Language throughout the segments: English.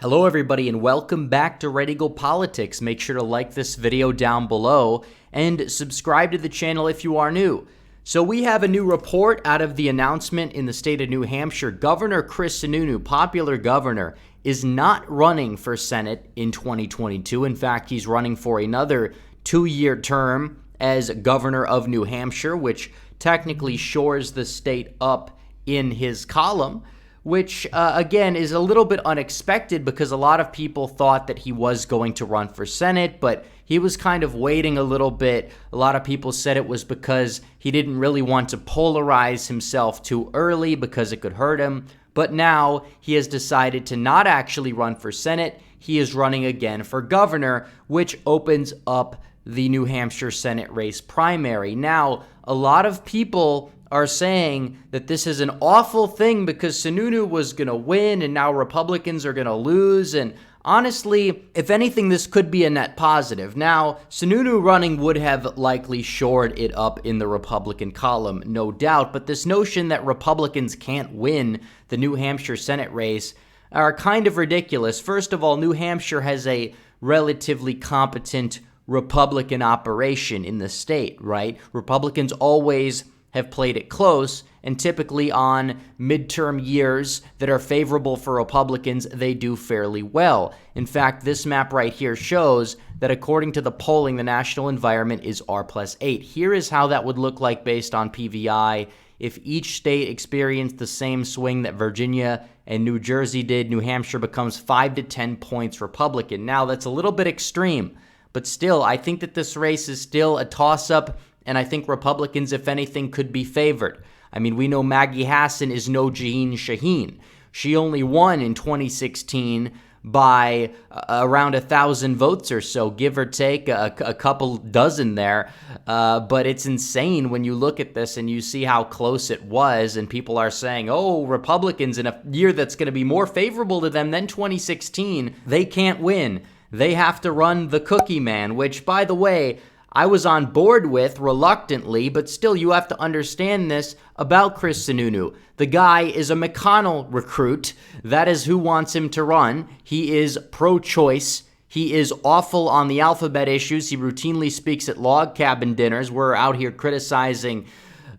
Hello everybody and welcome back to Red Eagle Politics. Make sure to like this video down below and subscribe to the channel if you are new. So we have a new report out of the announcement in the state of New Hampshire. Governor Sununu, popular governor, is not running for Senate in 2022. In fact, he's running for another 2-year term as governor of New Hampshire, which technically shores the state up in his column, which, again, is a little bit unexpected because a lot of people thought that he was going to run for Senate, but he was kind of waiting a little bit. A lot of people said it was because he didn't really want to polarize himself too early because it could hurt him. But now he has decided to not actually run for Senate. He is running again for governor, which opens up the New Hampshire Senate race primary. Now, a lot of people are saying that this is an awful thing because Sununu was going to win and now Republicans are going to lose. And honestly, if anything, this could be a net positive. Now, Sununu running would have likely shored it up in the Republican column, no doubt. But this notion that Republicans can't win the New Hampshire Senate race are kind of ridiculous. First of all, New Hampshire has a relatively competent Republican operation in the state, right? Republicans always have played it close, and typically on midterm years that are favorable for Republicans, they do fairly well. In fact, this map right here shows that according to the polling, the national environment is R+8. Here is how that would look like based on PVI. If each state experienced the same swing that Virginia and New Jersey did, New Hampshire becomes 5 to 10 points Republican. Now, that's a little bit extreme, but still, I think that this race is still a toss-up, and I think Republicans, if anything, could be favored. I mean, we know Maggie Hassan is no Jeanne Shaheen. She only won in 2016 by around 1,000 votes or so, give or take a couple dozen there. But it's insane when you look at this and you see how close it was, and people are saying, oh, Republicans in a year that's going to be more favorable to them than 2016, they can't win. They have to run the cookie man, which, by the way, I was on board with reluctantly, but still you have to understand this about Sununu. The guy is a McConnell recruit. That is who wants him to run. He is pro-choice. He is awful on the alphabet issues. He routinely speaks at log cabin dinners. We're out here criticizing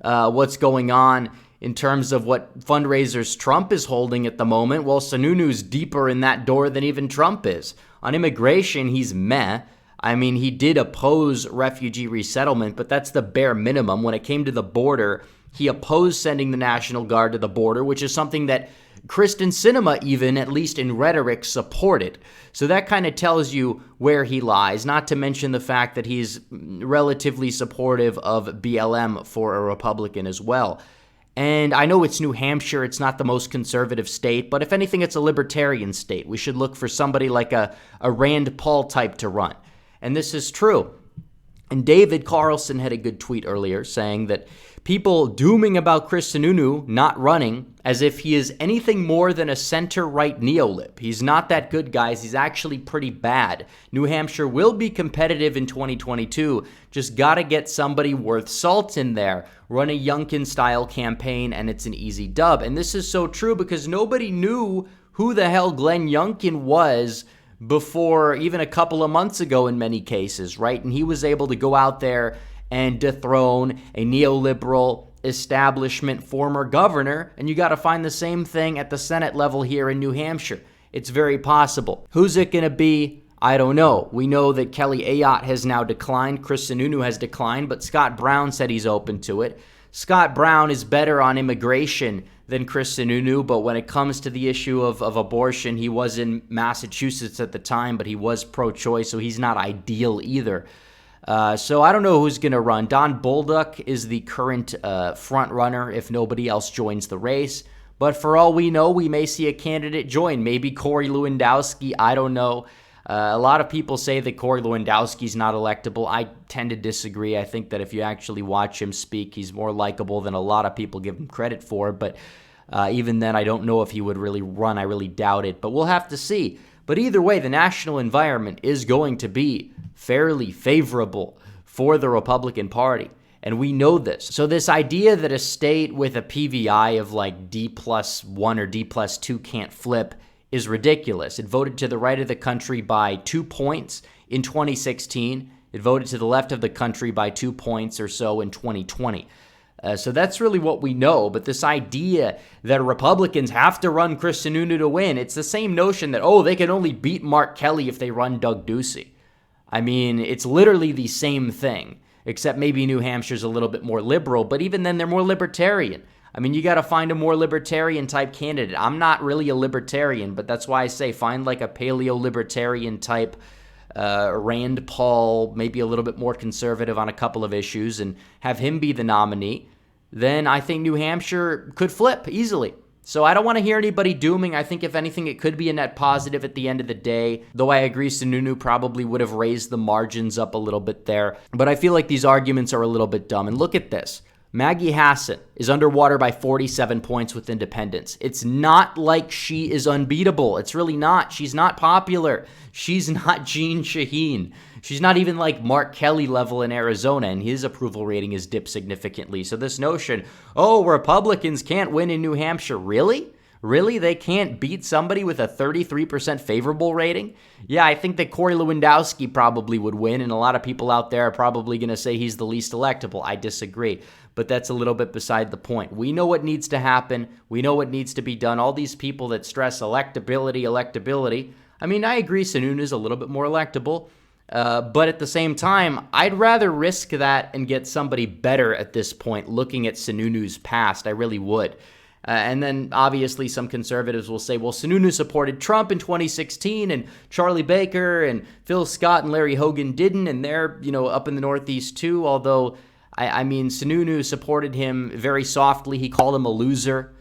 what's going on in terms of what fundraisers Trump is holding at the moment. Well, Sununu's deeper in that door than even Trump is. On immigration, he's meh. I mean, he did oppose refugee resettlement, but that's the bare minimum. When it came to the border, he opposed sending the National Guard to the border, which is something that Kristen Sinema, even, at least in rhetoric, supported. So that kind of tells you where he lies, not to mention the fact that he's relatively supportive of BLM for a Republican as well. And I know it's New Hampshire, it's not the most conservative state, but if anything, it's a libertarian state. We should look for somebody like a Rand Paul type to run. And this is true. And David Carlson had a good tweet earlier saying that people dooming about Sununu not running as if he is anything more than a center-right neolib. He's not that good, guys. He's actually pretty bad. New Hampshire will be competitive in 2022. Just got to get somebody worth salt in there. Run a Youngkin-style campaign, and it's an easy dub. And this is so true because nobody knew who the hell Glenn Youngkin was before even a couple of months ago in many cases, right? And he was able to go out there and dethrone a neoliberal establishment former governor, and you got to find the same thing at the Senate level here in New Hampshire. It's very possible. Who's it going to be? I don't know. We know that Kelly Ayotte has now declined. Sununu has declined, but Scott Brown said he's open to it. Scott Brown is better on immigration than Sununu, but when it comes to the issue of abortion, he was in Massachusetts at the time, but he was pro-choice, so he's not ideal either. So I don't know who's going to run. Don Bolduc is the current front runner if nobody else joins the race. But for all we know, we may see a candidate join. Maybe Corey Lewandowski. I don't know. A lot of people say that Corey Lewandowski is not electable. I tend to disagree. I think that if you actually watch him speak, he's more likable than a lot of people give him credit for. But even then, I don't know if he would really run. I really doubt it. But we'll have to see. But either way, the national environment is going to be fairly favorable for the Republican Party. And we know this. So this idea that a state with a PVI of like D+1 or D+2 can't flip is ridiculous. It voted to the right of the country by 2 points in 2016. It voted to the left of the country by 2 points or so in 2020. So that's really what we know. But this idea that Republicans have to run Chris Sununu to win, it's the same notion that, oh, they can only beat Mark Kelly if they run Doug Ducey. I mean, it's literally the same thing, except maybe New Hampshire's a little bit more liberal, but even then they're more libertarian. I mean, you got to find a more libertarian type candidate. I'm not really a libertarian, but that's why I say find like a paleo-libertarian type Rand Paul, maybe a little bit more conservative on a couple of issues, and have him be the nominee. Then I think New Hampshire could flip easily. So I don't want to hear anybody dooming. I think if anything, it could be a net positive at the end of the day, though I agree Sununu probably would have raised the margins up a little bit there. But I feel like these arguments are a little bit dumb. And look at this. Maggie Hassan is underwater by 47 points with independents. It's not like she is unbeatable. It's really not. She's not popular. She's not Jeanne Shaheen. She's not even like Mark Kelly level in Arizona, and his approval rating has dipped significantly. So this notion, oh, Republicans can't win in New Hampshire, really? Really? They can't beat somebody with a 33% favorable rating? Yeah, I think that Corey Lewandowski probably would win, and a lot of people out there are probably going to say he's the least electable. I disagree, but that's a little bit beside the point. We know what needs to happen. We know what needs to be done. All these people that stress electability. I mean, I agree Sununu is a little bit more electable, but at the same time, I'd rather risk that and get somebody better at this point looking at Sununu's past. I really would. And then obviously some conservatives will say, well, Sununu supported Trump in 2016 and Charlie Baker and Phil Scott and Larry Hogan didn't, and they're, up in the Northeast too, although I mean, Sununu supported him very softly. He called him a loser.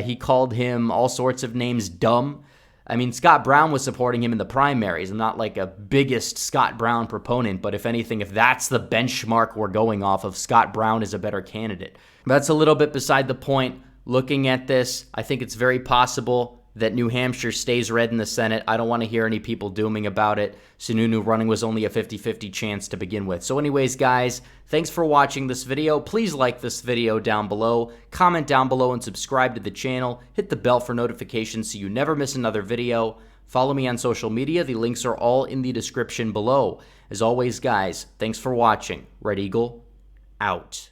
He called him all sorts of names, dumb. I mean, Scott Brown was supporting him in the primaries. I'm not like a biggest Scott Brown proponent, but if anything, if that's the benchmark we're going off of, Scott Brown is a better candidate. But that's a little bit beside the point. Looking at this, I think it's very possible that New Hampshire stays red in the Senate. I don't want to hear any people dooming about it. Sununu running was only a 50-50 chance to begin with. So anyways, guys, thanks for watching this video. Please like this video down below, comment down below, and subscribe to the channel. Hit the bell for notifications so you never miss another video. Follow me on social media. The links are all in the description below. As always, guys, thanks for watching. Red Eagle, out.